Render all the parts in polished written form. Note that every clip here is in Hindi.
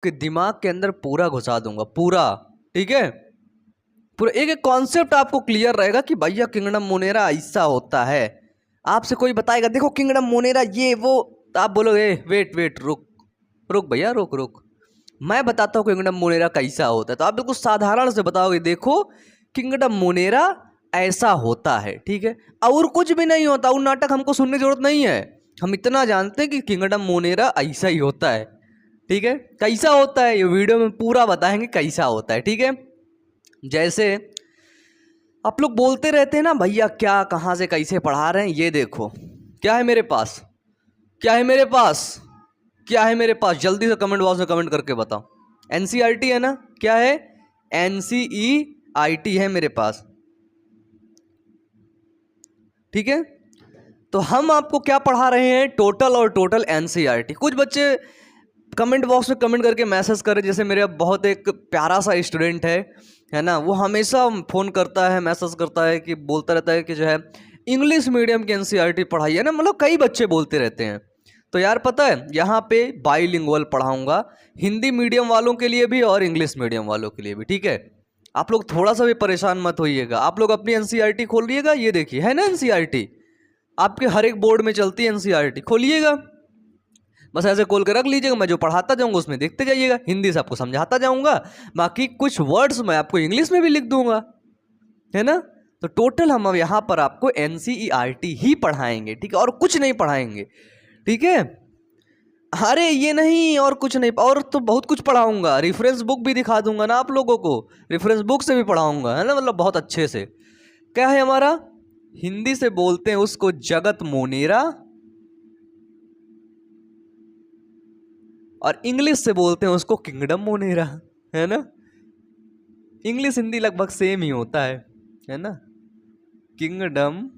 कि दिमाग के अंदर पूरा घुसा दूंगा पूरा। ठीक है, पूरा एक एक कॉन्सेप्ट आपको क्लियर रहेगा कि भैया किंगडम मोनेरा ऐसा होता है। आपसे कोई बताएगा देखो किंगडम मोनेरा ये वो, तो आप बोलोगे वेट वेट रुक रुक भैया रुक रुक, मैं बताता हूँ किंगडम मोनेरा कैसा होता है। तो आप बिल्कुल साधारण से बताओगे देखो किंगडम मोनेरा ऐसा होता है। ठीक है, और कुछ भी नहीं होता, वो नाटक हमको सुनने की जरूरत नहीं है। हम इतना जानते हैं कि किंगडम मोनेरा ऐसा ही होता है। ठीक है, कैसा होता है ये वीडियो में पूरा बताएंगे कैसा होता है। ठीक है, जैसे आप लोग बोलते रहते हैं ना भैया क्या कहाँ से कैसे पढ़ा रहे हैं, ये देखो क्या है मेरे पास, क्या है मेरे पास, क्या है मेरे पास, जल्दी से कमेंट बॉक्स में कमेंट करके बताओ। एनसीईआरटी है ना, क्या है, एनसीईआरटी है मेरे पास। ठीक है, तो हम आपको क्या पढ़ा रहे हैं, टोटल और टोटल एनसीईआरटी। कुछ बच्चे कमेंट बॉक्स में कमेंट करके मैसेज करें, जैसे मेरे बहुत एक प्यारा सा स्टूडेंट है ना, वो हमेशा फ़ोन करता है मैसेज करता है कि बोलता रहता है कि जो है इंग्लिश मीडियम की एनसीईआरटी पढ़ाई है ना, मतलब कई बच्चे बोलते रहते हैं। तो यार पता है यहाँ पे बाईलिंगुअल पढ़ाऊँगा, हिंदी मीडियम वालों के लिए भी और इंग्लिश मीडियम वालों के लिए भी। ठीक है, आप लोग थोड़ा सा भी परेशान मत होइएगा। आप लोग अपनी एनसीईआरटी खोलिएगा, ये देखिए है ना एनसीईआरटी, आपके हर एक बोर्ड में चलती है एनसीईआरटी, खोलिएगा बस ऐसे खोल के रख लीजिएगा, मैं जो पढ़ाता जाऊंगा उसमें देखते जाइएगा, हिंदी से आपको समझाता जाऊंगा, बाकी कुछ वर्ड्स मैं आपको इंग्लिश में भी लिख दूंगा, है ना। तो टोटल हम अब यहाँ पर आपको एनसीईआरटी ही पढ़ाएंगे। ठीक है, और कुछ नहीं पढ़ाएंगे। ठीक है, अरे ये नहीं और कुछ नहीं, और तो बहुत कुछ पढ़ाऊंगा, रेफरेंस बुक भी दिखा दूंगा ना आप लोगों को, रेफरेंस बुक से भी पढ़ाऊंगा, है ना, मतलब बहुत अच्छे से। क्या है हमारा, हिंदी से बोलते हैं उसको जगत मोनेरा, और इंग्लिश से बोलते हैं उसको किंगडम मोनेरा, है ना। इंग्लिश हिंदी लगभग सेम ही होता है ना। किंगडम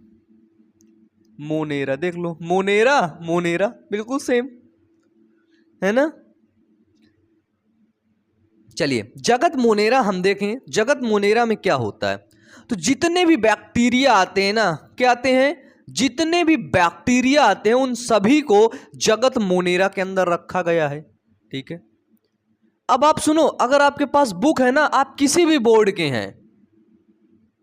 मोनेरा देख लो, मोनेरा मोनेरा बिल्कुल सेम, है ना। चलिए जगत मोनेरा हम देखें, जगत मोनेरा में क्या होता है। तो जितने भी बैक्टीरिया आते हैं ना, क्या आते हैं, जितने भी बैक्टीरिया आते हैं उन सभी को जगत मोनेरा के अंदर रखा गया है। ठीक है, अब आप सुनो, अगर आपके पास बुक है ना, आप किसी भी बोर्ड के हैं,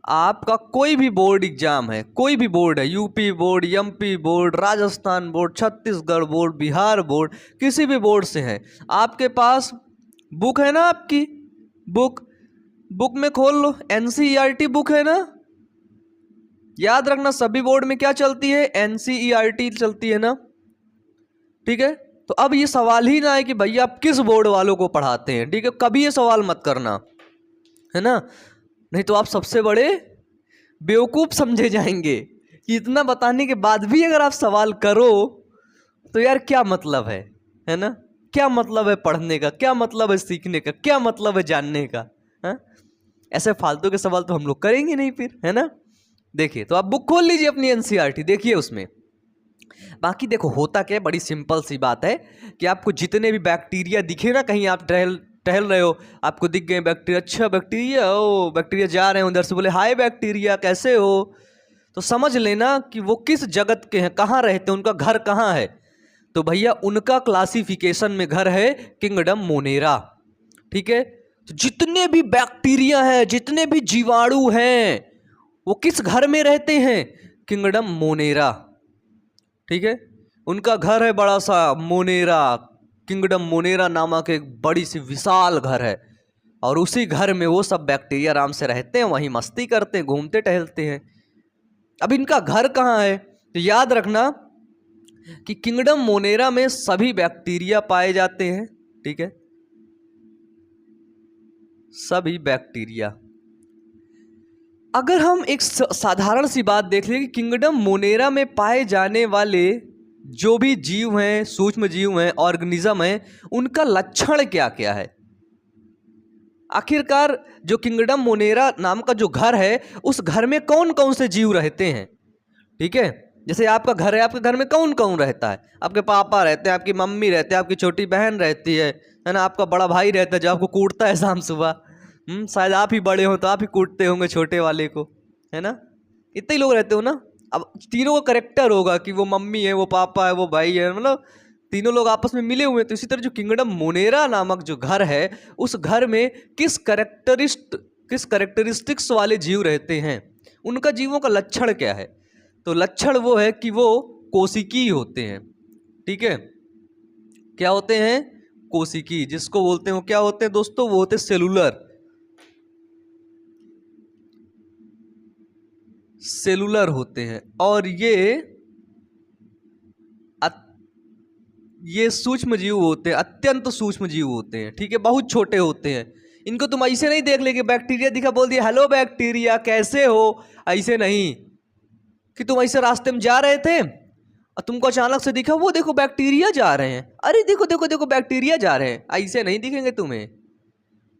आपका कोई भी बोर्ड एग्जाम है, कोई भी बोर्ड है, UP board, MP board, Rajasthan board, Chhattisgarh board, Bihar board, किसी भी बोर्ड से है, आपके पास बुक है ना, आपकी बुक, बुक में खोल लो, एनसीईआरटी बुक है ना। याद रखना सभी बोर्ड में क्या चलती है, एनसीईआरटी चलती है ना। ठीक है, तो अब ये सवाल ही ना है कि भैया आप किस बोर्ड वालों को पढ़ाते हैं। ठीक है, कभी ये सवाल मत करना, है ना, नहीं तो आप सबसे बड़े बेवकूफ़ समझे जाएंगे कि इतना बताने के बाद भी अगर आप सवाल करो तो यार क्या मतलब है ना, क्या मतलब है पढ़ने का, क्या मतलब है सीखने का, क्या मतलब है जानने का, है? ऐसे फालतू के सवाल तो हम लोग करेंगे नहीं फिर, है ना। देखिए, तो आप बुक खोल लीजिए अपनी एनसीईआरटी, देखिए उसमें। बाकी देखो होता क्या है, बड़ी सिंपल सी बात है कि आपको जितने भी बैक्टीरिया दिखे ना, कहीं आप टहल टहल रहे हो, आपको दिख गए बैक्टीरिया, अच्छा बैक्टीरिया, ओ बैक्टीरिया जा रहे हैं उधर से, बोले हाय बैक्टीरिया कैसे हो, तो समझ लेना कि वो किस जगत के हैं, कहाँ रहते हैं, उनका घर कहाँ है। तो भैया उनका क्लासिफिकेशन में घर है किंगडम मोनेरा। ठीक है, तो जितने भी बैक्टीरिया हैं, जितने भी जीवाणु हैं, वो किस घर में रहते हैं, किंगडम मोनेरा। ठीक है, उनका घर है बड़ा सा मोनेरा, किंगडम मोनेरा नामक एक बड़ी सी विशाल घर है, और उसी घर में वो सब बैक्टीरिया आराम से रहते हैं, वहीं मस्ती करते हैं, घूमते टहलते हैं। अब इनका घर कहाँ है, तो याद रखना कि किंगडम मोनेरा में सभी बैक्टीरिया पाए जाते हैं। ठीक है, सभी बैक्टीरिया। अगर हम एक साधारण सी बात देख लें कि किंगडम मोनेरा में पाए जाने वाले जो भी जीव हैं, सूक्ष्म जीव हैं, ऑर्गेनिज्म हैं, उनका लक्षण क्या क्या है। आखिरकार जो किंगडम मोनेरा नाम का जो घर है, उस घर में कौन कौन से जीव रहते हैं। ठीक है, जैसे आपका घर है, आपके घर में कौन कौन रहता है, आपके पापा रहते हैं, आपकी मम्मी रहते हैं, आपकी छोटी बहन रहती है ना, आपका बड़ा भाई रहता है जो आपको कूटता है शाम सुबह, शायद आप ही बड़े हो तो आप ही कूटते होंगे छोटे वाले को, है ना, इतने ही लोग रहते हो ना। अब तीनों का करेक्टर होगा कि वो मम्मी है, वो पापा है, वो भाई है, मतलब तीनों लोग आपस में मिले हुए हैं। तो इसी तरह जो किंगडम मोनेरा नामक जो घर है, उस घर में किस कैरेक्टरिस्टिक्स वाले जीव रहते हैं, उनका जीवों का लक्षण क्या है? तो लक्षण वो है कि वो कोशिकी होते हैं। ठीक है, क्या होते हैं? कोशिकी, जिसको बोलते हैं वो क्या होते हैं दोस्तों? वो होते हैं सेलुलर होते हैं। और ये सूक्ष्म जीव होते हैं, अत्यंत सूक्ष्म जीव होते हैं। ठीक है, बहुत छोटे होते हैं। इनको तुम ऐसे नहीं देख लेके बैक्टीरिया दिखा बोल दिया हेलो बैक्टीरिया कैसे हो, ऐसे नहीं कि तुम ऐसे रास्ते में जा रहे थे और तुमको अचानक से दिखा वो देखो बैक्टीरिया जा रहे हैं, अरे देखो देखो देखो बैक्टीरिया जा रहे हैं, ऐसे नहीं दिखेंगे तुम्हें।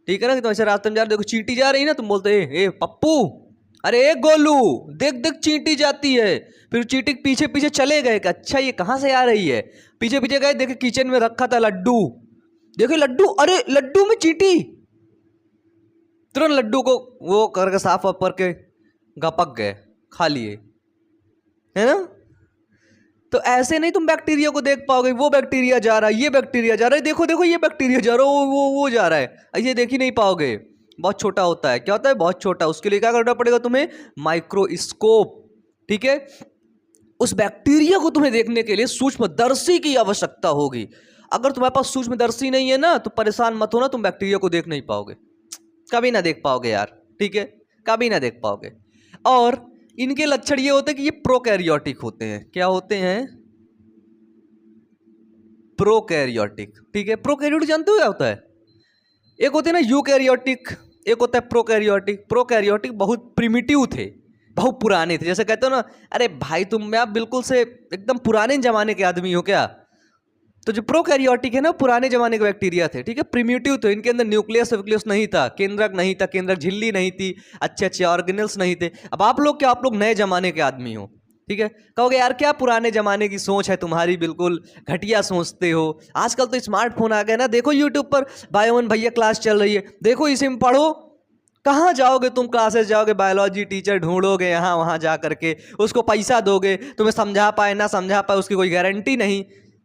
ठीक है ना, कि तुम ऐसे रास्ते में जा रहे, देखो चींटी जा रही है ना, तुम बोलते ए पप्पू, अरे ए गोलू, देख देख चींटी जाती है। फिर चींटी के पीछे पीछे चले गए कि अच्छा ये कहाँ से आ रही है, पीछे पीछे गए, देखे किचन में रखा था लड्डू, देखे लड्डू, अरे लड्डू में चींटी, तुरंत लड्डू को वो करके साफ वाफ करके गपक गए, खा लिए, है ना। तो ऐसे नहीं तुम बैक्टीरिया को देख पाओगे, वो बैक्टीरिया जा रहा है, ये बैक्टीरिया जा रहा है, देखो देखो ये बैक्टीरिया जा रहा है, वो जा रहा है, ऐसे देख ही नहीं पाओगे। बहुत छोटा होता है। क्या होता है? बहुत छोटा। उसके लिए क्या करना पड़ेगा तुम्हें? माइक्रोस्कोप। ठीक है, उस बैक्टीरिया को तुम्हें देखने के लिए सूक्ष्मदर्शी की आवश्यकता होगी। अगर तुम्हारे पास सूक्ष्मदर्शी नहीं है ना तो परेशान मत होना, तुम बैक्टीरिया को देख नहीं पाओगे, कभी ना देख पाओगे यार। ठीक है, कभी ना देख पाओगे। और इनके लक्षण ये होते हैं कि ये प्रोकैरियोटिक होते हैं। क्या होते हैं? प्रोकैरियोटिक। ठीक है, प्रोकैरियोटिक जानते हो क्या होता है? एक होते हैं ना यूकैरियोटिक, एक होता है प्रोकैरियोटिक। प्रोकैरियोटिक बहुत प्रिमिटिव थे, बहुत पुराने थे। जैसे कहते हो ना, अरे भाई तुम आप बिल्कुल से एकदम पुराने जमाने के आदमी हो क्या? तो जो प्रोकैरियोटिक है ना, पुराने जमाने के बैक्टीरिया थे। ठीक है, प्रिमिटिव थे, इनके अंदर न्यूक्लियस व्यूक्लियस नहीं था, केंद्रक नहीं था, केंद्रक झिल्ली नहीं थी, अच्छे अच्छे ऑर्गेनल्स नहीं थे। अब आप लोग क्या, आप लोग नए जमाने के आदमी हो। ठीक है, कहोगे यार क्या पुराने जमाने की सोच है तुम्हारी, बिल्कुल घटिया सोचते हो। आजकल तो स्मार्टफोन आ गए ना, देखो यूट्यूब पर बायोवन भैया क्लास चल रही है, देखो इसे में पढ़ो। कहाँ जाओगे तुम? क्लासेस जाओगे, बायोलॉजी टीचर ढूंढोगे यहाँ वहाँ जा करके, उसको पैसा दोगे, तुम्हें समझा पाए ना समझा पाए उसकी कोई गारंटी नहीं।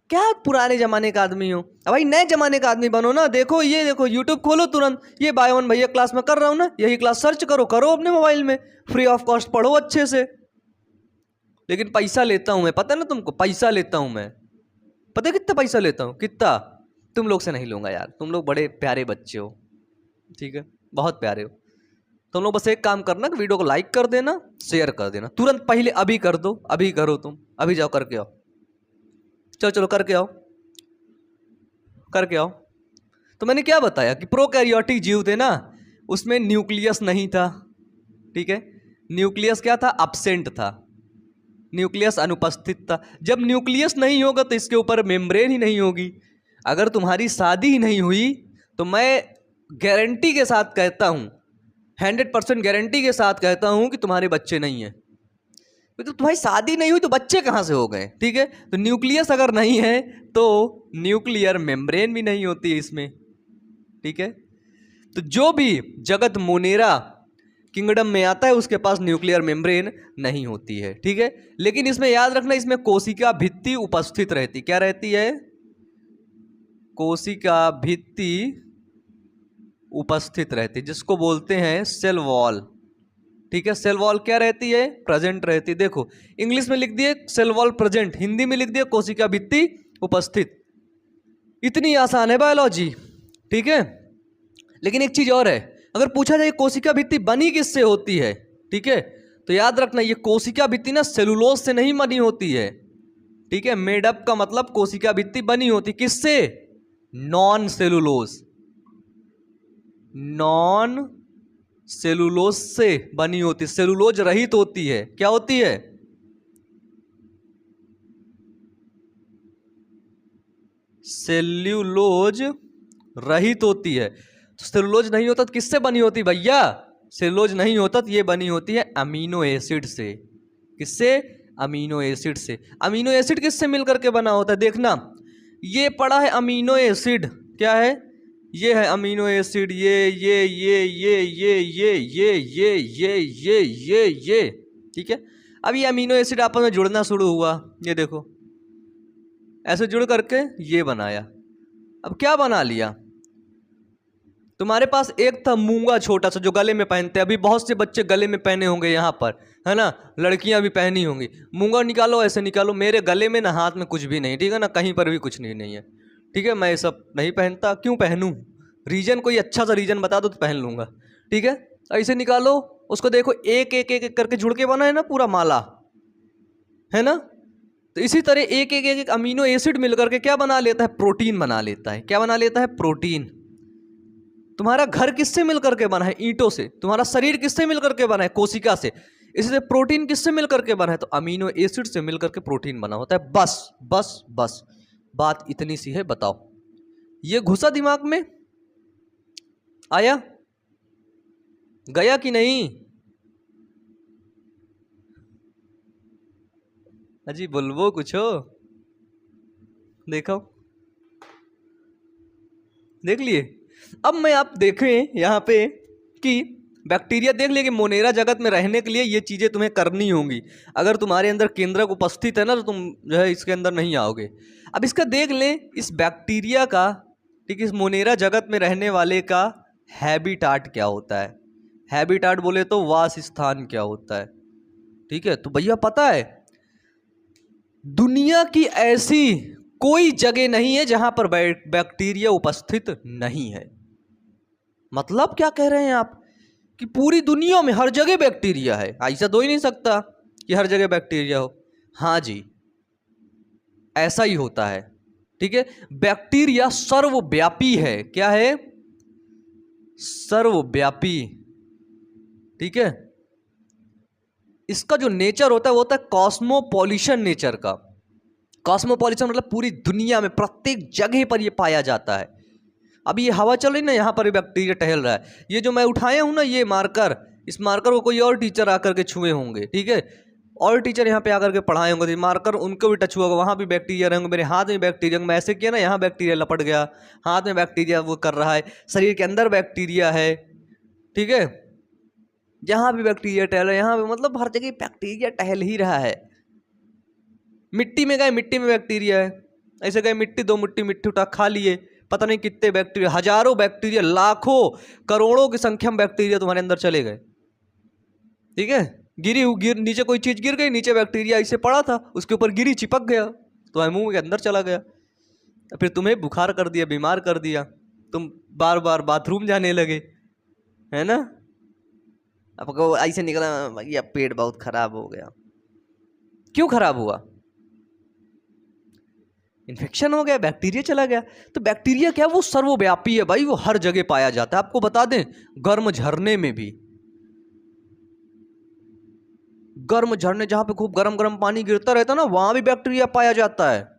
क्या पुराने जमाने का आदमी हो? अब भाई नए जमाने का आदमी बनो ना। देखो ये देखो यूट्यूब खोलो तुरंत, ये बायोवन भैया क्लास में कर रहा हूँ ना, यही क्लास सर्च करो अपने मोबाइल में, फ्री ऑफ कॉस्ट पढ़ो अच्छे से। लेकिन पैसा लेता हूं मैं, पता है ना तुमको, पैसा लेता हूं मैं। पता है कितना पैसा लेता हूं? कितना? तुम लोग से नहीं लूंगा यार, तुम लोग बड़े प्यारे बच्चे हो। ठीक है, बहुत प्यारे हो। तुम लोग बस एक काम करना कि वीडियो को लाइक कर देना, शेयर कर देना तुरंत, पहले अभी कर दो, अभी करो, तुम अभी जाओ करके आओ, चलो चलो करके आओ, करके आओ। तो मैंने क्या बताया कि प्रोकैरियोटिक जीव थे ना, उसमें न्यूक्लियस नहीं था। ठीक है, न्यूक्लियस क्या था? अब्सेंट था, न्यूक्लियस अनुपस्थित था। जब न्यूक्लियस नहीं होगा तो इसके ऊपर मेम्ब्रेन ही नहीं होगी। अगर तुम्हारी शादी ही नहीं हुई तो मैं गारंटी के साथ कहता हूं, 100% गारंटी के साथ कहता हूं कि तुम्हारे बच्चे नहीं हैं। तो तुम्हारी शादी नहीं हुई तो बच्चे कहां से हो गए? ठीक है, तो न्यूक्लियस अगर नहीं है तो न्यूक्लियर मेम्ब्रेन भी नहीं होती है इसमें। ठीक है, तो जो भी जगत मोनेरा किंगडम में आता है उसके पास न्यूक्लियर मेम्ब्रेन नहीं होती है। ठीक है, लेकिन इसमें याद रखना, इसमें कोशिका भित्ति उपस्थित रहती। क्या रहती है? कोशिका भित्ति उपस्थित रहती, जिसको बोलते हैं सेल वॉल। ठीक है, सेल वॉल क्या रहती है? प्रेजेंट रहती है। देखो इंग्लिश में लिख दिए सेल वॉल प्रेजेंट, हिंदी में लिख दिए कोशिका भित्ति उपस्थित। इतनी आसान है बायोलॉजी। ठीक है, लेकिन एक चीज और है, अगर पूछा जाए कोशिका भित्ति बनी किससे होती है, ठीक है, तो याद रखना ये कोशिका भित्ति ना सेलुलोज से नहीं बनी होती है। ठीक है, मेडअप का मतलब कोशिका भित्ति बनी होती किससे? नॉन सेलुलोज, नॉन सेलुलोज से बनी होती, सेलुलोज रहित होती है। क्या होती है? सेल्यूलोज रहित होती है। तो सेलुलोज नहीं होता तो किससे बनी होती भैया? सेलुलोज नहीं होता तो ये बनी होती है अमीनो एसिड से। किससे? अमीनो एसिड से। अमीनो एसिड किससे मिलकर के बना होता है? देखना, ये पड़ा है अमीनो एसिड, क्या है? ये है अमीनो एसिड, ये। ठीक है, अब ये अमीनो एसिड आपस में जुड़ना शुरू हुआ, ये देखो, ऐसे जुड़ करके ये बनाया। अब क्या बना लिया, तुम्हारे पास एक था मूंगा छोटा सा जो गले में पहनते हैं, अभी बहुत से बच्चे गले में पहने होंगे यहाँ पर, है ना, लड़कियां भी पहनी होंगी। मूंगा निकालो, ऐसे निकालो। मेरे गले में ना हाथ में कुछ भी नहीं, ठीक है ना, कहीं पर भी कुछ नहीं है, ठीक है। मैं ये सब नहीं पहनता, क्यों पहनूं, रीजन कोई अच्छा सा रीजन बता दो तो पहन लूंगा, ठीक है। ऐसे निकालो उसको, देखो एक एक एक, एक करके जुड़ के बना है ना पूरा माला, है ना। तो इसी तरह एक एक एक, एक अमीनो एसिड मिलकर के क्या बना लेता है, प्रोटीन बना लेता है। क्या बना लेता है, प्रोटीन। तुम्हारा घर किससे मिलकर के बना है, ईंटों से। तुम्हारा शरीर किससे मिलकर के बना है, कोशिका से। इसलिए प्रोटीन किससे मिलकर के बना है, तो अमीनो एसिड से मिलकर के प्रोटीन बना होता है। बस बस बस, बात इतनी सी है। बताओ, ये घुसा दिमाग में, आया, गया कि नहीं? अजी बोलवो कुछ हो, देखो, देख लिए। अब मैं आप देखें यहाँ पे कि बैक्टीरिया, देख लिए कि मोनेरा जगत में रहने के लिए ये चीज़ें तुम्हें करनी होंगी। अगर तुम्हारे अंदर केंद्रक उपस्थित है ना, तो तुम जो है इसके अंदर नहीं आओगे। अब इसका देख लें, इस बैक्टीरिया का, ठीक है, इस मोनेरा जगत में रहने वाले का हैबिटाट क्या होता है। हैबिटाट बोले तो वास स्थान क्या होता है, ठीक है। तो भैया पता है, दुनिया की ऐसी कोई जगह नहीं है जहां पर बैक्टीरिया उपस्थित नहीं है। मतलब क्या कह रहे हैं आप, कि पूरी दुनिया में हर जगह बैक्टीरिया है। ऐसा तो ही नहीं सकता कि हर जगह बैक्टीरिया हो। हाँ जी, ऐसा ही होता है, ठीक है। बैक्टीरिया सर्वव्यापी है। क्या है, सर्वव्यापी, ठीक है। इसका जो नेचर होता है वो होता है कॉस्मोपॉलिशन नेचर का। कॉस्मोपॉलिशन मतलब पूरी दुनिया में प्रत्येक जगह पर ये पाया जाता है। अभी ये हवा चल रही ना, यहाँ पर बैक्टीरिया टहल रहा है। ये जो मैं उठाया हूँ ना, ये मार्कर, इस मार्कर को कोई और टीचर आकर के छुए होंगे, ठीक है, और टीचर यहाँ पे आकर के पढ़ाए होंगे, तो मार्कर उनको भी टच हुआ होगा, वहाँ भी बैक्टीरिया रहेंगे। मेरे हाथ में बैक्टीरिया, मैं ऐसे किया ना, यहाँ बैक्टीरिया लपट गया, हाथ में बैक्टीरिया वो कर रहा है, शरीर के अंदर बैक्टीरिया है, ठीक है। जहाँ भी बैक्टीरिया टहल रहा है, यहाँ पे मतलब हर जगह बैक्टीरिया टहल ही रहा है। मिट्टी में गए, मिट्टी में बैक्टीरिया है। ऐसे गए मिट्टी, दो मुट्ठी मिट्टी उठा खा लिए, पता नहीं कितने बैक्टीरिया, हजारों बैक्टीरिया, लाखों करोड़ों की संख्या में बैक्टीरिया तुम्हारे अंदर चले गए, ठीक है। गिर नीचे कोई चीज गिर गई, नीचे बैक्टीरिया ऐसे पड़ा था, उसके ऊपर गिरी, चिपक गया, तुम्हारे मुंह के अंदर चला गया, फिर तुम्हें बुखार कर दिया, बीमार कर दिया, तुम बार बार बाथरूम जाने लगे, है ना। आपको ऐसे निकला भैया पेट बहुत खराब हो गया। क्यों खराब हुआ, इन्फेक्शन हो गया, बैक्टीरिया चला गया। तो बैक्टीरिया क्या, वो सर्वव्यापी है भाई, वो हर जगह पाया जाता है। आपको बता दें, गर्म झरने में भी, गर्म झरने जहां पे खूब गर्म गर्म पानी गिरता रहता है ना, वहां भी बैक्टीरिया पाया जाता है।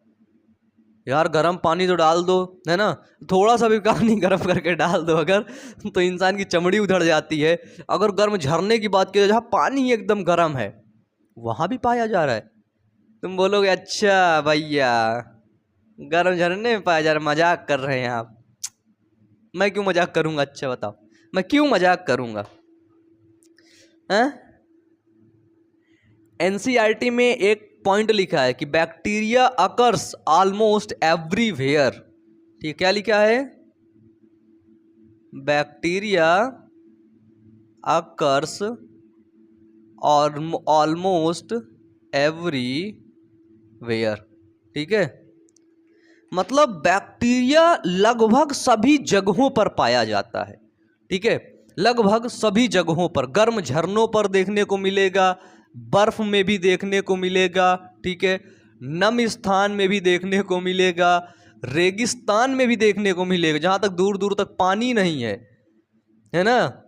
यार गर्म पानी तो डाल दो, है ना, थोड़ा सा भी पानी गर्म करके डाल दो अगर, तो इंसान की चमड़ी उधड़ जाती है। अगर गर्म झरने की बात की, जहाँ पानी एकदम गर्म है, वहां भी पाया जा रहा है। तुम बोलोगे अच्छा भैया गर्म झरने में पाया जा रहा है, मजाक कर रहे हैं आप। मैं क्यों मजाक करूंगा, अच्छा बताओ, मैं क्यों मजाक करूंगा। एनसीईआरटी में एक पॉइंट लिखा है कि बैक्टीरिया अकर्स ऑलमोस्ट एवरीवेयर, ठीक, क्या लिखा है, बैक्टीरिया अकर्स ऑलमोस्ट एवरीवेयर, ठीक है। मतलब बैक्टीरिया लगभग सभी जगहों पर पाया जाता है, ठीक है, लगभग सभी जगहों पर। गर्म झरनों पर देखने को मिलेगा, बर्फ में भी देखने को मिलेगा, ठीक है, नम स्थान में भी देखने को मिलेगा, रेगिस्तान में भी देखने को मिलेगा, जहां तक दूर दूर तक पानी नहीं है ना,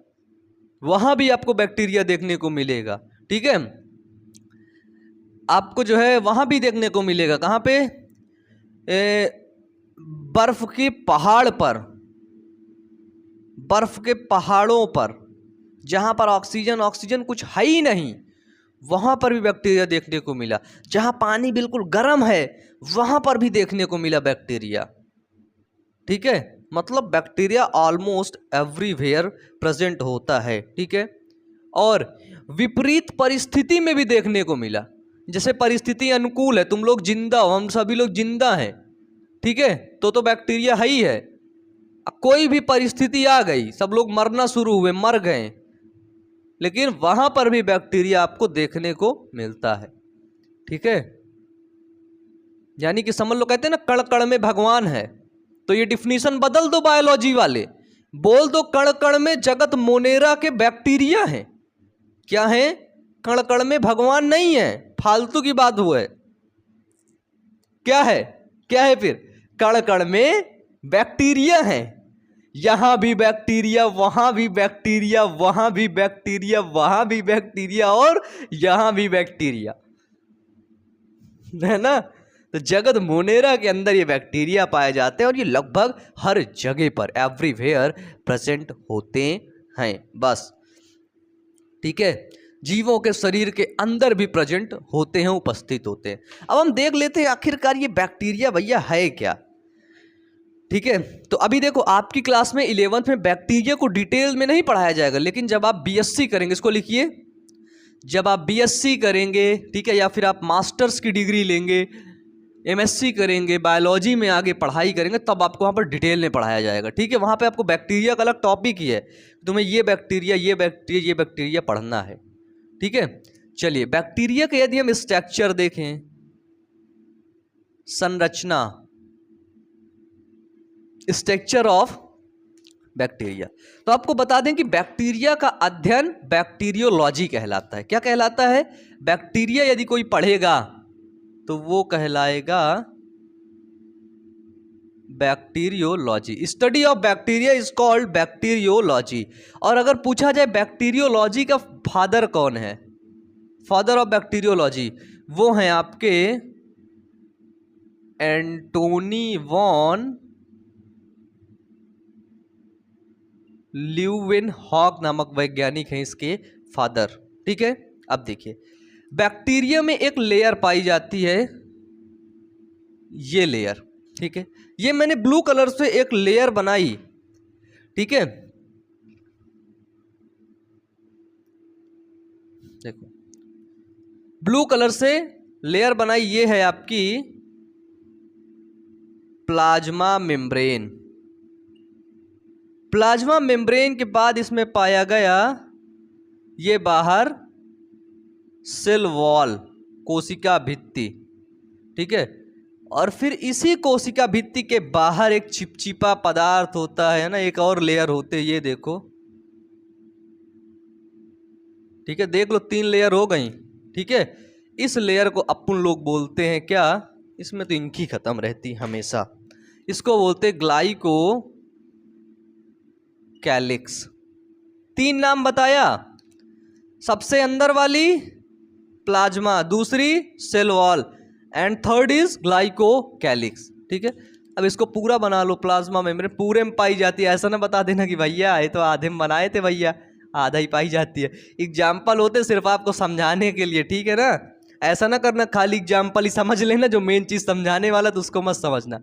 वहां भी आपको बैक्टीरिया देखने को मिलेगा, ठीक है। आपको जो है वहां भी देखने को मिलेगा, कहां पे, बर्फ के पहाड़ पर, बर्फ के पहाड़ों पर, जहां पर ऑक्सीजन कुछ है ही नहीं, वहां पर भी बैक्टीरिया देखने को मिला। जहां पानी बिल्कुल गर्म है, वहां पर भी देखने को मिला बैक्टीरिया, ठीक है। मतलब बैक्टीरिया ऑलमोस्ट एवरीवेयर प्रेजेंट होता है, ठीक है। और विपरीत परिस्थिति में भी देखने को मिला। जैसे परिस्थिति अनुकूल है, तुम लोग जिंदा हो, हम सभी लोग जिंदा हैं, ठीक है, तो बैक्टीरिया है ही है। कोई भी परिस्थिति आ गई, सब लोग मरना शुरू हुए, मर गए, लेकिन वहां पर भी बैक्टीरिया आपको देखने को मिलता है, ठीक है। यानी कि समझ लो, कहते हैं ना कण कण में भगवान है, तो ये डिफिनीशन बदल दो बायोलॉजी वाले, बोल दो कण कण में जगत मोनेरा के बैक्टीरिया हैं। क्या है? कण कण में भगवान नहीं है, फालतू की बात हुआ है। क्या है? क्या है फिर? कण कण में बैक्टीरिया है, यहां भी बैक्टीरिया, वहां भी बैक्टीरिया, वहां भी बैक्टीरिया, वहां भी बैक्टीरिया, और यहां भी बैक्टीरिया, है ना। तो जगत मोनेरा के अंदर ये बैक्टीरिया पाए जाते हैं और ये लगभग हर जगह पर, एवरीवेयर प्रेजेंट होते हैं, बस, ठीक है। जीवों के शरीर के अंदर भी प्रेजेंट होते हैं, उपस्थित होते हैं। अब हम देख लेते हैं आखिरकार ये बैक्टीरिया भैया है क्या, ठीक है। तो अभी देखो, आपकी क्लास में 11th में बैक्टीरिया को डिटेल में नहीं पढ़ाया जाएगा, लेकिन जब आप बीएससी करेंगे, इसको लिखिए, जब आप बीएससी करेंगे, ठीक है, या फिर आप मास्टर्स की डिग्री लेंगे, एमएससी करेंगे, बायोलॉजी में आगे पढ़ाई करेंगे, तब आपको वहाँ पर डिटेल में पढ़ाया जाएगा, ठीक है। वहाँ पे आपको बैक्टीरिया का अलग टॉपिक ही है, तुम्हें ये बैक्टीरिया, ये बैक्टीरिया, ये बैक्टीरिया पढ़ना है, ठीक है। चलिए, बैक्टीरिया के यदि हम स्ट्रक्चर देखें, संरचना, स्ट्रक्चर ऑफ बैक्टीरिया, तो आपको बता दें कि बैक्टीरिया का अध्ययन बैक्टीरियोलॉजी कहलाता है। क्या कहलाता है? बैक्टीरिया यदि कोई पढ़ेगा तो वो कहलाएगा bacteriology. Study of bacteria is called bacteriology. और अगर पूछा जाए बैक्टीरियोलॉजी का फादर कौन है, फादर ऑफ बैक्टीरियोलॉजी, वो हैं आपके एंटोनी वॉन ल्यूवेनहॉक नामक वैज्ञानिक हैं इसके फादर, ठीक है। अब देखिए, बैक्टीरिया में एक लेयर पाई जाती है, ये लेयर, ठीक है। ये मैंने ब्लू कलर से एक लेयर बनाई, ठीक है, देखो ब्लू कलर से लेयर बनाई, ये है आपकी प्लाज्मा मेम्ब्रेन। प्लाज्मा मेम्ब्रेन के बाद इसमें पाया गया ये बाहर सेल वॉल, कोशिका भित्ति, ठीक है। और फिर इसी कोशिका भित्ति के बाहर एक चिपचिपा पदार्थ होता है ना, एक और लेयर होते हैं, ये देखो, ठीक है, देख लो 3 लेयर हो गई, ठीक है। इस लेयर को अपन लोग बोलते हैं क्या, इसमें तो इंकी खत्म रहती हमेशा, इसको बोलते ग्लाइको कैलिक्स। 3 नाम बताया, सबसे अंदर वाली प्लाज्मा, दूसरी cell wall, and third is glycocalyx, ठीक है। अब इसको पूरा बना लो, प्लाज्मा मेम्ब्रेन पूरे में पाई जाती है, ऐसा ना बता देना कि भैया ये तो आधे में बनाए थे भैया, आधा ही पाई जाती है। एग्जाम्पल होते सिर्फ आपको समझाने के लिए, ठीक है ना, ऐसा ना करना खाली एग्जाम्पल ही समझ लेना, जो मेन चीज़ समझाने वाला तो उसको मत समझना।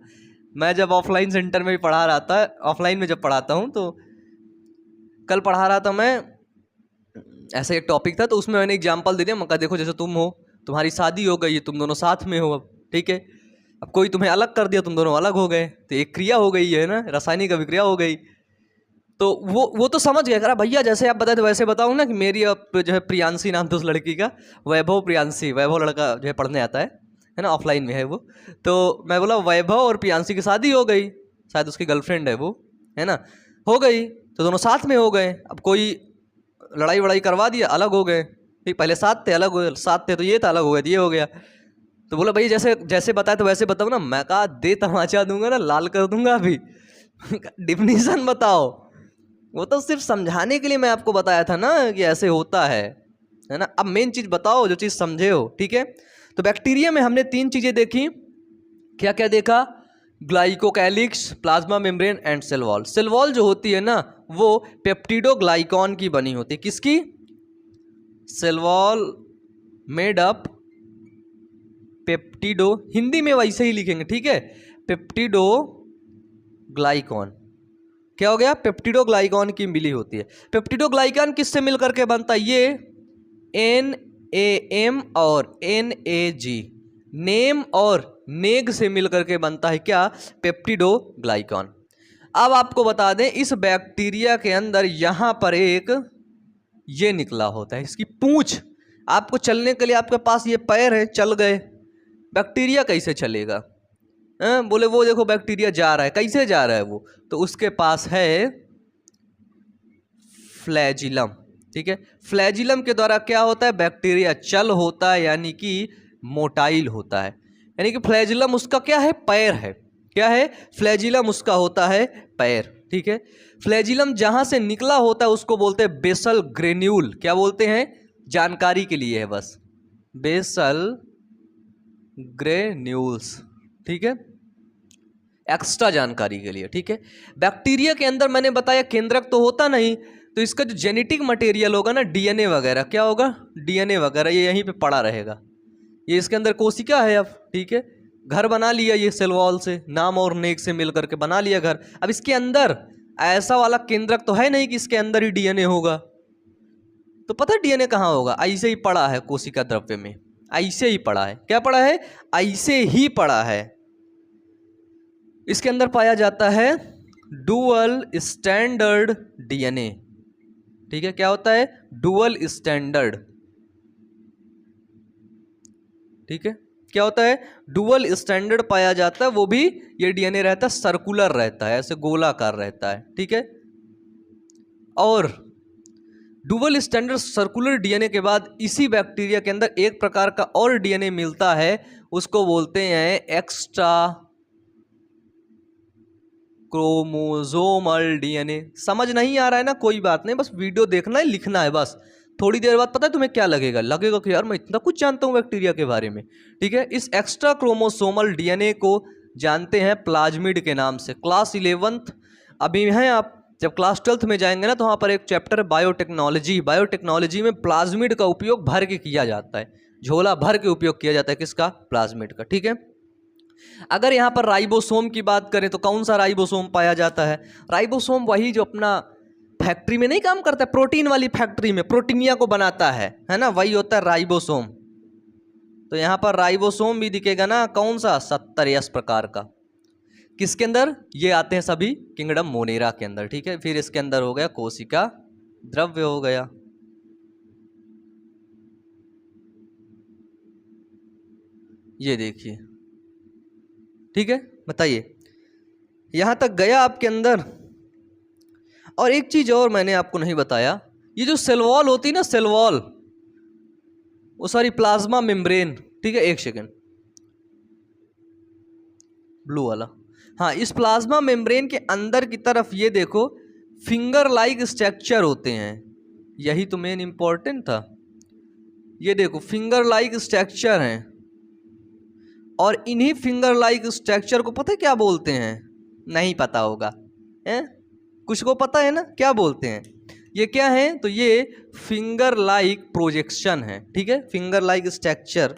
मैं जब ऑफलाइन सेंटर में भी पढ़ा रहा था, ऑफलाइन में जब पढ़ाता हूँ, तो कल पढ़ा रहा था मैं, ऐसा एक टॉपिक था, तो उसमें मैंने एग्जाम्पल दे दिया, मैं कहा देखो जैसे तुम हो, तुम्हारी शादी हो गई है, तुम दोनों साथ में हो अब, ठीक है, अब कोई तुम्हें अलग कर दिया, तुम दोनों अलग हो गए, तो एक क्रिया हो गई है ना, रासायनिक अभिक्रिया हो गई। तो वो तो समझ गया, करा भैया जैसे आप बताए थे वैसे बताऊँ ना, कि मेरी अब जो है प्रियांशी नाम था उस लड़की का, वैभव प्रियांशी, वैभव लड़का जो है पढ़ने आता है ना, ऑफलाइन में है वो। तो मैं बोला वैभव और प्रियांशी की शादी हो गई, शायद उसकी गर्लफ्रेंड है वो, है ना, हो गई, तो दोनों साथ में हो गए। अब कोई लड़ाई वड़ाई करवा दिया, अलग हो गए, ठीक, पहले साथ थे, अलग हो गए, साथ थे तो ये था, अलग हो गए तो ये हो गया। तो बोला भाई जैसे जैसे बताया तो वैसे बताओ ना। मैं कहा दे तमाचा दूंगा ना, लाल कर दूंगा अभी डिफिनीशन बताओ। वो तो सिर्फ समझाने के लिए मैं आपको बताया था ना कि ऐसे होता है ना। अब मेन चीज़ बताओ, जो चीज़ समझे हो, ठीक है। तो बैक्टीरिया में हमने 3 चीज़ें देखी, क्या क्या देखा, glycocalyx, plasma membrane and cell wall. Cell wall जो होती है ना, वो पेप्टिडोग्लाइकॉन की बनी होती है। किसकी? Cell wall made up पेप्टिडो, Hindi में वैसे ही लिखेंगे, ठीक है, पेप्टिडोग्लाइकॉन। क्या हो गया? पेप्टिडोग्लाइकॉन की मिली होती है। पेप्टिडोग्लाइकॉन किससे मिलकर के बनता है? ये NAM और NAG, नेम और नेग से मिलकर के बनता है क्या? पेप्टिडोग्लाइकॉन। अब आपको बता दें इस बैक्टीरिया के अंदर यहां पर एक ये निकला होता है, इसकी पूंछ। आपको चलने के लिए आपके पास ये पैर है, चल गए, बैक्टीरिया कैसे चलेगा? बोले वो देखो बैक्टीरिया जा रहा है, कैसे जा रहा है वो? तो उसके पास है फ्लैजिलम। ठीक है, फ्लैजिलम के द्वारा क्या होता है? बैक्टीरिया चल होता है, यानी कि मोटाइल होता है। यानी कि फ्लैजिलम उसका क्या है? पैर है। क्या है? फ्लैजिलम उसका होता है पैर। ठीक है, फ्लैजिलम जहां से निकला होता है उसको बोलते हैं बेसल ग्रेन्यूल। क्या बोलते हैं? जानकारी के लिए है बस, बेसल ग्रेन्यूल्स। ठीक है, एक्स्ट्रा जानकारी के लिए। ठीक है, बैक्टीरिया के अंदर मैंने बताया केंद्रक तो होता नहीं, तो इसका जो जेनेटिक मटेरियल होगा ना, डीएनए वगैरह, क्या होगा? डीएनए वगैरह ये यहीं पे पड़ा रहेगा। ये इसके अंदर कोशिका है अब। ठीक है, घर बना लिया ये सेल वॉल से, नाम और नेक से मिल करके बना लिया घर। अब इसके अंदर ऐसा वाला केंद्रक तो है नहीं कि इसके अंदर ही डीएनए होगा। तो पता है डीएनए कहाँ होगा? ऐसे ही पड़ा है कोशिका द्रव्य में, ऐसे ही पड़ा है। क्या पड़ा है? ऐसे ही पड़ा है। इसके अंदर पाया जाता है डुअल स्टैंडर्ड डीएनए। ठीक है, क्या होता है? Dual standard. ठीक है, क्या होता है? डुअल स्टैंडर्ड पाया जाता है। वो भी ये डीएनए रहता है सर्कुलर रहता है, ऐसे गोलाकार रहता है। ठीक है, और डुअल स्टैंडर्ड सर्कुलर डीएनए के बाद इसी बैक्टीरिया के अंदर एक प्रकार का और डीएनए मिलता है, उसको बोलते हैं एक्स्ट्रा क्रोमोसोमल डीएनए। समझ नहीं आ रहा है ना? कोई बात नहीं, बस वीडियो देखना है, लिखना है बस। थोड़ी देर बाद पता है तुम्हें क्या लगेगा? लगेगा कि यार मैं इतना कुछ जानता हूँ बैक्टीरिया के बारे में। ठीक है, इस एक्स्ट्रा क्रोमोसोमल डीएनए को जानते हैं प्लाज्मिड के नाम से। क्लास 11th अभी हैं आप, जब क्लास 12th में जाएंगे ना तो वहाँ पर एक चैप्टर है बायोटेक्नोलॉजी। बायोटेक्नोलॉजी में प्लाज्मिड का उपयोग भर के किया जाता है, झोला भर के उपयोग किया जाता है। किसका? प्लाज्मिड का। ठीक है, अगर यहाँ पर राइबोसोम की बात करें तो कौन सा राइबोसोम पाया जाता है? राइबोसोम वही जो अपना फैक्ट्री में नहीं काम करता है, प्रोटीन वाली फैक्ट्री में प्रोटीनिया को बनाता है ना, वही होता है राइबोसोम। तो यहाँ पर राइबोसोम भी दिखेगा ना, कौन सा? 70S प्रकार का। किसके अंदर? ये आते हैं सभी किंगडम मोनेरा के अंदर। ठीक है, फिर इसके अंदर हो गया कोशिका द्रव्य हो गया। ये देखिए। ठीक है, बताइए यहां तक गया आपके अंदर? और एक चीज और मैंने आपको नहीं बताया, ये जो सेल वॉल होती है ना, सेल वॉल, वो सारी प्लाज्मा मेम्ब्रेन। ठीक है, एक सेकेंड, ब्लू वाला। हाँ, इस प्लाज्मा मेम्ब्रेन के अंदर की तरफ ये देखो फिंगर लाइक स्ट्रक्चर होते हैं। यही तो मेन इंपॉर्टेंट था। ये देखो फिंगर लाइक स्ट्रक्चर हैं, और इन्हीं फिंगर लाइक स्ट्रक्चर को पता है क्या बोलते हैं? नहीं पता होगा, हैं? कुछ को पता है ना क्या बोलते हैं? ये क्या है? तो ये फिंगर लाइक प्रोजेक्शन है। ठीक है, फिंगर लाइक स्ट्रक्चर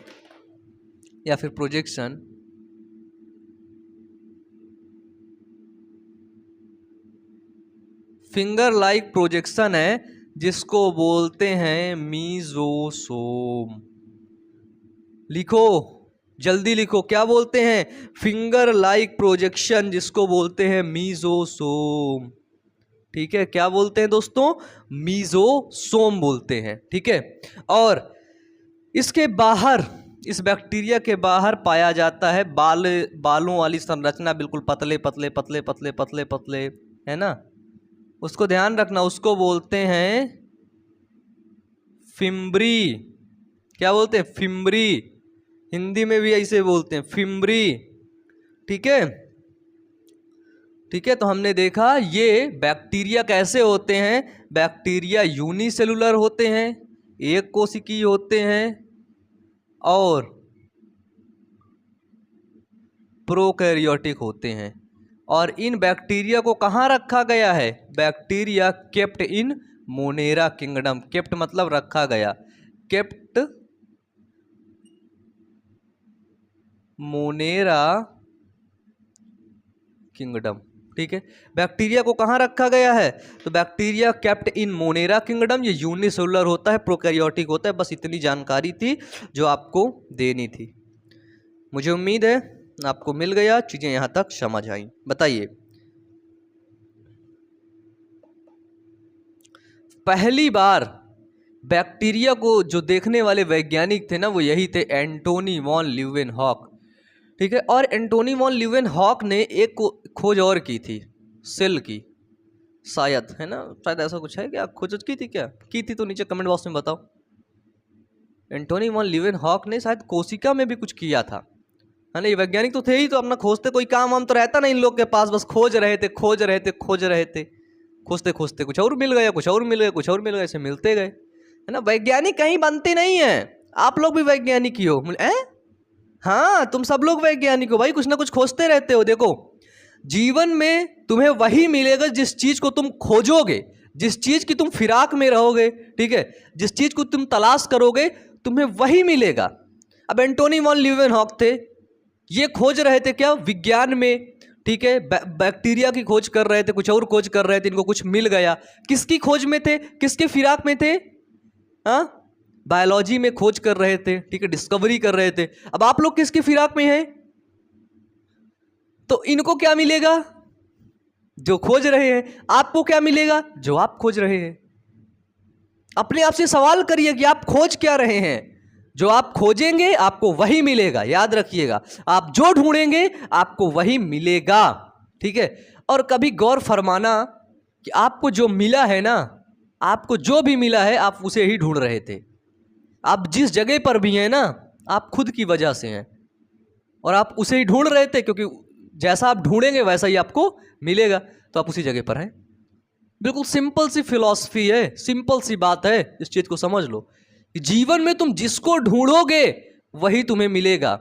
या फिर प्रोजेक्शन। फिंगर लाइक प्रोजेक्शन है जिसको बोलते हैं मीजोसोम। लिखो, जल्दी लिखो, क्या बोलते हैं? फिंगर लाइक प्रोजेक्शन, जिसको बोलते हैं मीजोसोम। ठीक है, क्या बोलते हैं दोस्तों? मीजोसोम बोलते हैं। ठीक है, और इसके बाहर, इस बैक्टीरिया के बाहर पाया जाता है बालों वाली संरचना, बिल्कुल पतले पतले पतले पतले पतले पतले, है ना? उसको ध्यान रखना, उसको बोलते हैं फिम्ब्री। क्या बोलते हैं? फिम्ब्री। हिंदी में भी ऐसे बोलते हैं, फिम्ब्री। ठीक है, ठीक है, तो हमने देखा ये बैक्टीरिया कैसे होते हैं। बैक्टीरिया यूनिसेलुलर होते हैं, एक कोशिकीय होते हैं, और प्रोकैरियोटिक होते हैं। और इन बैक्टीरिया को कहाँ रखा गया है? Bacteria kept in Monera kingdom. Kept मतलब रखा गया, केप्ट मोनेरा किंगडम। ठीक है, बैक्टीरिया को कहाँ रखा गया है? तो bacteria kept in Monera kingdom. ये यूनिसेलुलर होता है, प्रोकैरियोटिक होता है। बस इतनी जानकारी थी जो आपको देनी थी। मुझे उम्मीद है आपको मिल गया, चीज़ें यहाँ तक समझ आई। बताइए, पहली बार बैक्टीरिया को जो देखने वाले वैज्ञानिक थे ना, वो यही थे, एंटोनी वॉन ल्यूवेनहॉक। ठीक है, और एंटोनी वॉन ल्यूवेनहॉक ने एक खोज और की थी, सेल की, शायद, है ना, शायद ऐसा कुछ है। क्या खोज की थी? क्या की थी? तो नीचे कमेंट बॉक्स में बताओ। एंटोनी वॉन ल्यूवेनहॉक ने शायद कोशिका में भी कुछ किया था, है ना। ये वैज्ञानिक तो थे ही, तो अपना खोजते, कोई काम वाम तो रहता नहीं इन लोग के पास, बस खोज रहे थे, खोज रहे थे, खोज रहे थे, खोजते खोजते कुछ और मिल गया, कुछ और मिल गया, कुछ और मिल गया, ऐसे मिलते गए, है ना। वैज्ञानिक कहीं बनते नहीं है। आप लोग भी वैज्ञानिक ही हो, हाँ, तुम सब लोग वैज्ञानिक हो भाई, कुछ ना कुछ खोजते रहते हो। देखो, जीवन में तुम्हें वही मिलेगा जिस चीज को तुम खोजोगे, जिस चीज की तुम फिराक में रहोगे, ठीक है, जिस चीज को तुम तलाश करोगे, तुम्हें वही मिलेगा। अब एंटोनी वॉन ल्यूवेनहॉक थे, ये खोज रहे थे क्या? विज्ञान में, ठीक है, बैक्टीरिया की खोज कर रहे थे, कुछ और खोज कर रहे थे, इनको कुछ मिल गया। किसकी खोज में थे? किसके फिराक में थे? हाँ, बायोलॉजी में खोज कर रहे थे, ठीक है, डिस्कवरी कर रहे थे। अब आप लोग किसकी फिराक में हैं? तो इनको क्या मिलेगा? जो खोज रहे हैं। आपको क्या मिलेगा? जो आप खोज रहे हैं। अपने आप से सवाल करिए कि आप खोज क्या रहे हैं। जो आप खोजेंगे आपको वही मिलेगा, याद रखिएगा। आप जो ढूंढेंगे आपको वही मिलेगा, ठीक है। और कभी गौर फरमाना कि आपको जो मिला है ना, आपको जो भी मिला है, आप उसे ही ढूंढ रहे थे। आप जिस जगह पर भी हैं ना, आप खुद की वजह से हैं, और आप उसे ही ढूंढ रहे थे, क्योंकि जैसा आप ढूंढेंगे वैसा ही आपको मिलेगा, तो आप उसी जगह पर हैं। बिल्कुल सिंपल सी फिलॉसफी है, सिंपल सी बात है, इस चीज को समझ लो कि जीवन में तुम जिसको ढूंढोगे वही तुम्हें मिलेगा।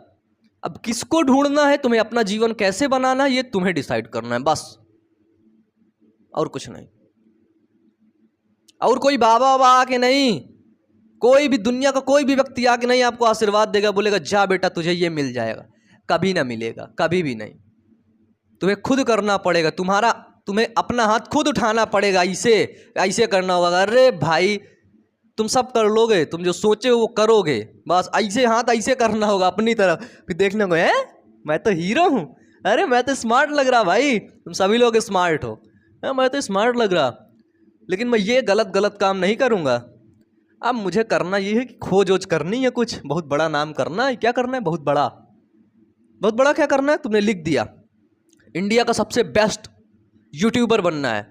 अब किसको ढूंढना है, तुम्हें अपना जीवन कैसे बनाना है, ये तुम्हें डिसाइड करना है, बस, और कुछ नहीं। और कोई बाबा बाबा आके नहीं, कोई भी दुनिया का कोई भी व्यक्ति आके नहीं आपको आशीर्वाद देगा, बोलेगा जा बेटा तुझे ये मिल जाएगा, कभी ना मिलेगा, कभी भी नहीं। तुम्हें खुद करना पड़ेगा, तुम्हें अपना हाथ खुद उठाना पड़ेगा, ऐसे करना होगा। अरे भाई, तुम सब कर लोगे, तुम जो सोचे हो वो करोगे, बस ऐसे हाथ ऐसे करना होगा अपनी तरफ, फिर देखने को, है मैं तो हीरो हूँ, अरे मैं तो स्मार्ट लग रहा भाई, तुम सभी लोग स्मार्ट हो, मैं तो स्मार्ट लग रहा, लेकिन मैं ये गलत काम नहीं करूँगा। अब मुझे करना ये है कि खोज वोज करनी है, कुछ बहुत बड़ा नाम करना है। क्या करना है? बहुत बड़ा क्या करना है? तुमने लिख दिया इंडिया का सबसे बेस्ट यूट्यूबर बनना है,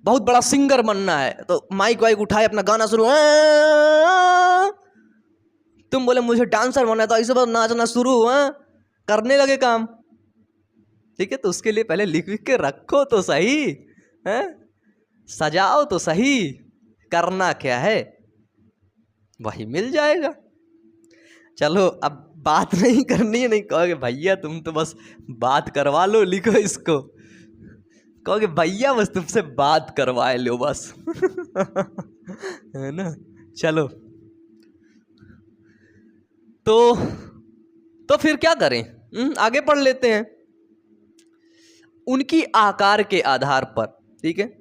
बहुत बड़ा सिंगर बनना है, तो माइक वाइक उठाए, अपना गाना शुरू, तुम बोले मुझे डांसर बनना है, तो ऐसे बस नाचना शुरू, करने लगे काम, ठीक है। तो उसके लिए पहले लिख के रखो तो सही, सजाओ तो सही, करना क्या है वही मिल जाएगा। चलो, अब बात नहीं करनी है, नहीं कहोगे भैया तुम तो बस बात करवा लो, लिखो इसको, कहोगे भैया बस तुमसे बात करवाए लो बस है ना। चलो, तो फिर क्या करें? आगे पढ़ लेते हैं। उनकी आकार के आधार पर, ठीक है,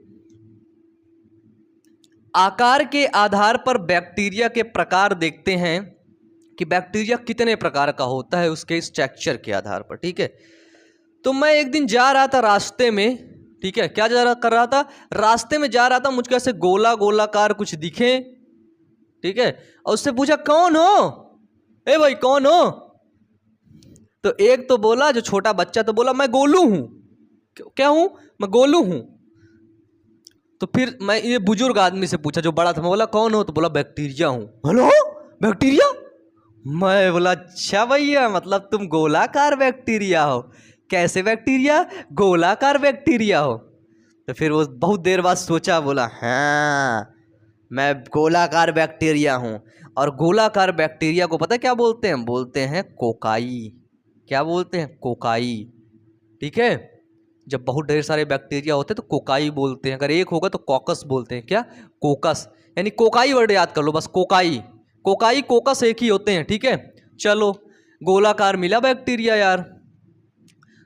आकार के आधार पर बैक्टीरिया के प्रकार देखते हैं कि बैक्टीरिया कितने प्रकार का होता है, उसके स्ट्रक्चर के आधार पर, ठीक है। तो मैं एक दिन जा रहा था रास्ते में, ठीक है, क्या कर रहा था? रास्ते में जा रहा था, मुझको ऐसे गोलाकार कुछ दिखे, ठीक है, और उससे पूछा कौन हो, ए भाई कौन हो? तो एक तो बोला, जो छोटा बच्चा, तो बोला मैं गोलू हूं। क्या हूं? मैं गोलू हूं। तो फिर मैं ये बुजुर्ग आदमी से पूछा जो बड़ा था, मैं बोला कौन हो? तो बोला बैक्टीरिया हूं। Hello, bacteria? मैं बोला अच्छा भैया, मतलब तुम गोलाकार बैक्टीरिया हो। कैसे बैक्टीरिया? गोलाकार बैक्टीरिया हो। तो फिर वो बहुत देर बाद सोचा, बोला हाँ मैं गोलाकार बैक्टीरिया हूँ। और गोलाकार बैक्टीरिया को पता है क्या बोलते हैं? बोलते हैं कोकाई। क्या बोलते हैं? कोकाई, ठीक है। जब बहुत ढेर सारे बैक्टीरिया होते हैं तो कोकाई बोलते हैं, अगर एक होगा तो कॉकस बोलते हैं। क्या? कोकस, यानी कोकाई वर्ड याद कर लो बस, कोकाई कोकस एक ही होते हैं, ठीक है। चलो, गोलाकार मिला बैक्टीरिया यार।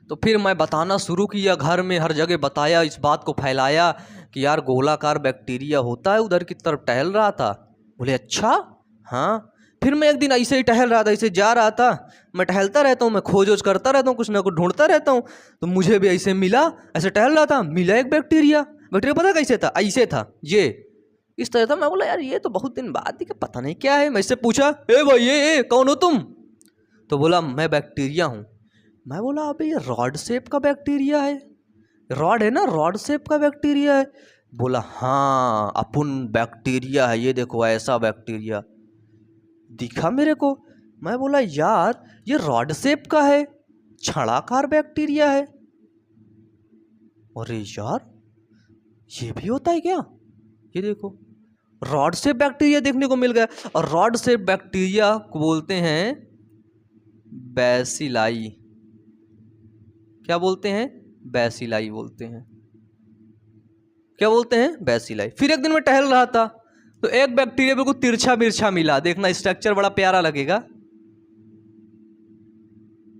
तो फिर मैं बताना शुरू किया, घर में हर जगह बताया, इस बात को फैलाया कि यार गोलाकार बैक्टीरिया होता है। उधर की तरफ टहल रहा था, बोले अच्छा हाँ। फिर मैं एक दिन ऐसे ही टहल रहा था, ऐसे जा रहा था, मैं टहलता रहता हूँ, मैं खोज वोज करता रहता हूँ, कुछ ना कुछ ढूंढता रहता हूँ। तो मुझे भी ऐसे मिला, ऐसे टहल रहा था, मिला एक बैक्टीरिया। बैक्टीरिया पता कैसे था? ऐसे था, ये इस तरह था। मैं बोला यार ये तो बहुत दिन बाद दिखा, पता नहीं क्या है। मैं इससे पूछा, ए भाई ये कौन हो तुम? तो बोला मैं बैक्टीरिया हूँ। मैं बोला अबे ये रॉड शेप का बैक्टीरिया है, रॉड है ना, रॉड शेप का बैक्टीरिया है। बोला हाँ अपुन बैक्टीरिया है, ये देखो ऐसा बैक्टीरिया दिखा मेरे को। मैं बोला यार ये रॉड शेप का है, छड़ाकार बैक्टीरिया है। अरे यार ये भी होता है क्या? ये देखो रॉड शेप बैक्टीरिया देखने को मिल गया। और रॉड शेप बैक्टीरिया को बोलते हैं बैसिलाई। क्या बोलते हैं? बैसिलाई बोलते हैं। क्या बोलते हैं? बैसिलाई। फिर एक दिन मैं टहल रहा था तो एक बैक्टीरिया बिल्कुल तिरछा मिर्छा मिला, देखना स्ट्रक्चर बड़ा प्यारा लगेगा।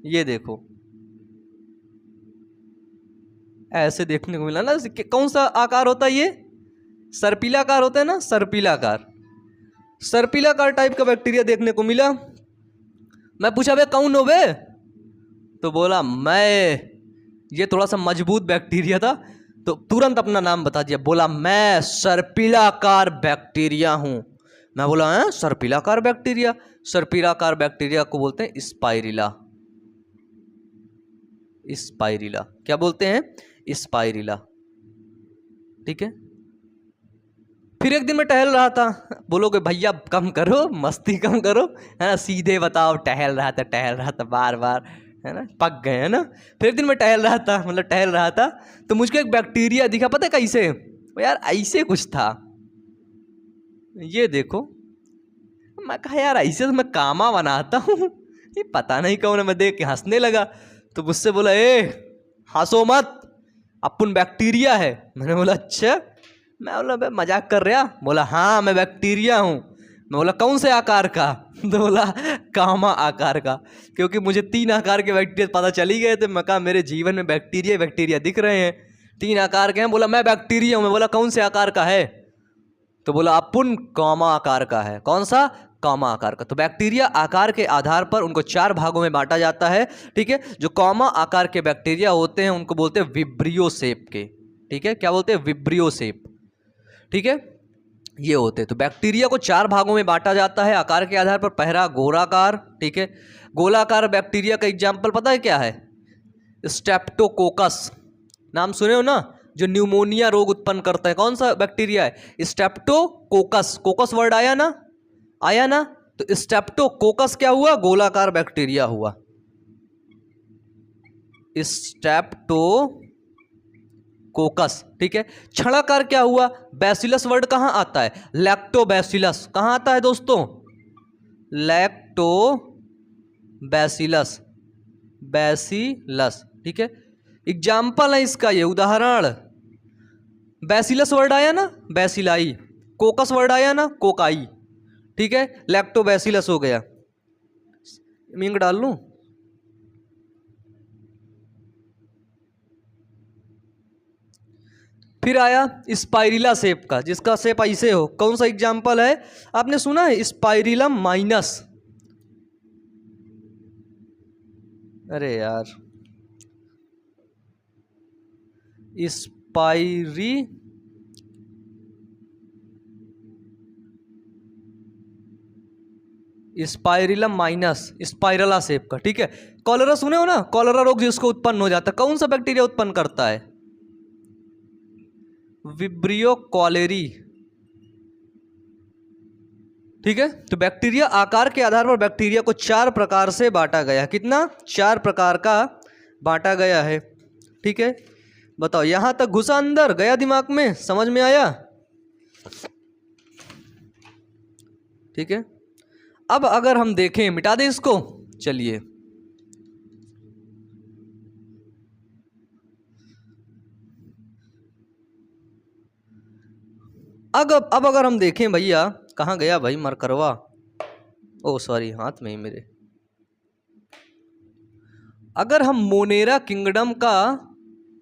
ये देखो ऐसे देखने को मिला ना। कौन सा आकार होता है ये? सर्पिलाकार होता है ना, सर्पिलाकार। सर्पिलाकार टाइप का बैक्टीरिया देखने को मिला। मैं पूछा बे कौन हो बे? तो बोला मैं, ये थोड़ा सा मजबूत बैक्टीरिया था तो तुरंत अपना नाम बता दिया। बोला मैं सर्पिलाकार बैक्टीरिया हूं। मैं बोला है सर्पिलाकार बैक्टीरिया? सर्पिलाकार बैक्टीरिया को बोलते हैं स्पाइरिला। स्पाइरिला क्या बोलते हैं? स्पाइरिला। ठीक है। फिर एक दिन मैं टहल रहा था, बोलोगे भैया कम करो, मस्ती कम करो, है ना, सीधे बताओ। टहल रहा था बार बार, है ना, पक गए है ना। फिर एक दिन मैं टहल रहा था तो मुझको एक बैक्टीरिया दिखा। पता है कैसे? यार ऐसे कुछ था, ये देखो। मैं कहा यार ऐसे तो मैं कामा बनाता हूँ, ये पता नहीं कौन है। मैं देख के हंसने लगा तो मुझसे बोला ए हंसो मत, अपन बैक्टीरिया है। मैंने बोला अच्छा। मैं बोला भाई मजाक कर रहा? बोला हाँ मैं बैक्टीरिया हूँ। मैं बोला कौन से आकार का? तो बोला कामा आकार का, क्योंकि मुझे 3 आकार के बैक्टीरिया पता चली गए थे। मैं कहा मेरे जीवन में बैक्टीरिया दिख रहे हैं, 3 आकार के हैं। बोला मैं बैक्टीरिया हूँ। मैं बोला कौन से आकार का है? तो बोला अपुन कामा आकार का है। कौन सा? कामा आकार का। तो बैक्टीरिया आकार के आधार पर उनको 4 भागों में बांटा जाता है। ठीक है। जो कामा आकार के बैक्टीरिया होते हैं उनको बोलते हैं विब्रियो शेप के। ठीक है, क्या बोलते हैं? Vibrio shape. ठीक है, ये होते हैं। तो बैक्टीरिया को 4 भागों में बांटा जाता है आकार के आधार पर। पहला गोलाकार। ठीक है, गोलाकार बैक्टीरिया का एग्जाम्पल पता है क्या है? स्ट्रेप्टोकोकस, नाम सुने हो ना, जो न्यूमोनिया रोग उत्पन्न करता है। कौन सा बैक्टीरिया है? स्ट्रेप्टोकोकस। कोकस वर्ड आया ना, आया ना। तो स्ट्रेप्टोकोकस क्या हुआ? गोलाकार बैक्टीरिया हुआ। स्ट्रेप्टोकोकस। ठीक है। छड़ाकार क्या हुआ? बैसिलस वर्ड कहाँ आता है? लैक्टोबैसिलस। कहाँ आता है दोस्तों? Lactobacillus, bacillus. ठीक है, एग्जाम्पल है इसका, ये उदाहरण। बैसिलस वर्ड आया ना, बैसिलाई। कोकस वर्ड आया ना, कोकाई। ठीक है, लैक्टोबैसिलस हो गया। मींग डाल लूं? फिर आया स्पाइरिला शेप का, जिसका शेप ऐसे हो। कौन सा एग्जाम्पल है? आपने सुना है स्पाइरिलम माइनस? अरे यार स्पाइरिलम माइनस, स्पाइरला शेप का। ठीक है। कॉलरा सुने हो ना, कॉलरा रोग जिसको उत्पन्न हो जाता है, कौन सा बैक्टीरिया उत्पन्न करता है? Vibrio cholerae. ठीक है। तो बैक्टीरिया आकार के आधार पर बैक्टीरिया को 4 प्रकार से बांटा गया। कितना? 4 प्रकार का बांटा गया है। ठीक है, बताओ यहां तक घुसा, अंदर गया, दिमाग में समझ में आया? ठीक है। अब अगर हम देखें, मिटा दें इसको, चलिए। अब अगर हम देखें भैया, कहाँ गया भाई मरकरवा? ओ सॉरी, हाथ में ही मेरे। अगर हम मोनेरा किंगडम का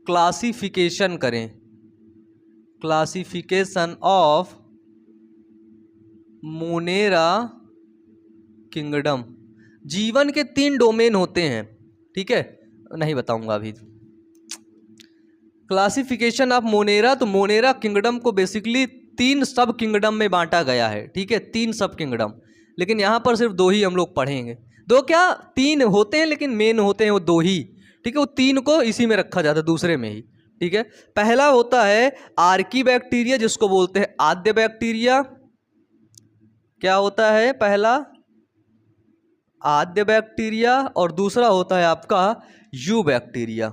क्लासिफिकेशन करें, क्लासिफिकेशन ऑफ मोनेरा किंगडम, जीवन के 3 डोमेन होते हैं, ठीक है, नहीं बताऊंगा अभी। क्लासिफिकेशन ऑफ मोनेरा, तो मोनेरा किंगडम को बेसिकली 3 सब किंगडम में बांटा गया है, ठीक है, 3 सब किंगडम, लेकिन यहाँ पर सिर्फ 2 ही हम लोग पढ़ेंगे। 2 क्या, 3 होते हैं लेकिन मेन होते हैं वो 2 ही, ठीक है, वो 3 को इसी में रखा जाता है, दूसरे में ही, ठीक है। पहला होता है आर्की बैक्टीरिया, जिसको बोलते हैं आद्य बैक्टीरिया। क्या होता है, पहला आद्य बैक्टीरिया, और दूसरा होता है आपका यू बैक्टीरिया,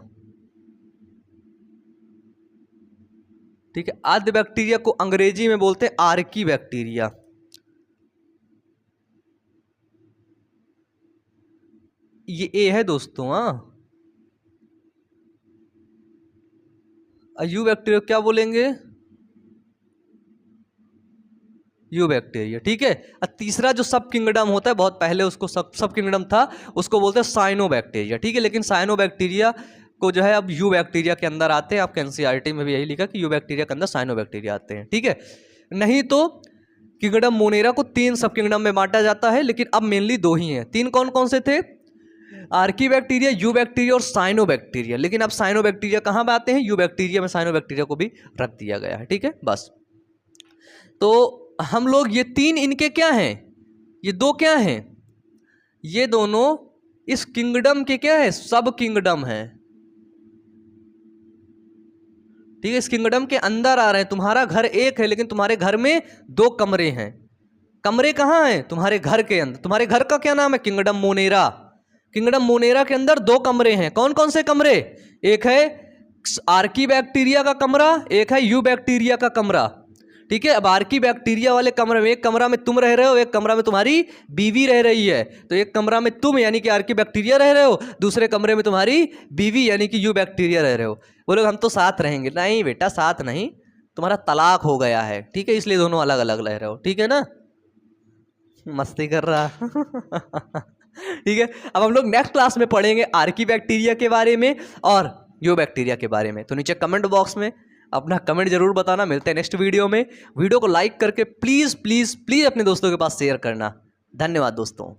ठीक है। आद्य बैक्टीरिया को अंग्रेजी में बोलते हैं आर्की बैक्टीरिया। ये ए है दोस्तों, हाँ। यू बैक्टीरिया क्या बोलेंगे, यू बैक्टीरिया, ठीक है। और तीसरा जो सब किंगडम होता है, बहुत पहले उसको सब किंगडम था, उसको बोलते हैं साइनो बैक्टीरिया, ठीक है। लेकिन साइनो बैक्टीरिया को जो है अब यू बैक्टीरिया के अंदर आते हैं। आपके एनसीईआरटी में भी यही लिखा कि यू बैक्टीरिया के अंदर साइनो बैक्टीरिया आते हैं, ठीक है। नहीं तो किंगडम मोनेरा को 3 सब किंगडम में बांटा जाता है, लेकिन अब मेनली 2 ही हैं। 3 कौन कौन से थे, आर्की बैक्टीरिया, यू बैक्टीरिया और साइनो बैक्टीरिया। लेकिन अब साइनो बैक्टीरिया कहाँ पे आते हैं, यू बैक्टीरिया में साइनो बैक्टीरिया को भी रख दिया गया है, ठीक है। बस तो हम लोग ये 3 इनके क्या हैं, ये 2 क्या हैं, ये दोनों इस किंगडम के क्या है, सब किंगडम है, ठीक है। इस किंगडम के अंदर आ रहे हैं। तुम्हारा घर एक है लेकिन तुम्हारे घर में 2 कमरे हैं। कमरे कहाँ हैं, तुम्हारे घर के अंदर। तुम्हारे घर का क्या नाम है, किंगडम मोनेरा। किंगडम मोनेरा के अंदर 2 कमरे हैं। कौन कौन से कमरे, एक है आर्की बैक्टीरिया का कमरा, एक है यू बैक्टीरिया का कमरा, ठीक है। अब आर्की बैक्टीरिया वाले कमरे में, एक कमरा में तुम रह रहे हो, एक कमरा में तुम्हारी बीवी रह रही है। तो एक कमरा में तुम यानी कि आर्की बैक्टीरिया रह रहे हो, दूसरे कमरे में तुम्हारी बीवी यानी कि यू बैक्टीरिया रह रहे हो। बोलोगे हम तो साथ रहेंगे, नहीं बेटा साथ नहीं, तुम्हारा तलाक हो गया है, ठीक है, इसलिए दोनों अलग अलग रह रहे हो, ठीक है ना। मस्ती कर रहा ठीक है। अब हम लोग नेक्स्ट क्लास में पढ़ेंगे आर्की बैक्टीरिया के बारे में और यू बैक्टीरिया के बारे में। तो नीचे कमेंट बॉक्स में अपना कमेंट जरूर बताना। मिलते हैं नेक्स्ट वीडियो में। वीडियो को लाइक करके प्लीज़ प्लीज़ प्लीज़ अपने दोस्तों के पास शेयर करना। धन्यवाद दोस्तों।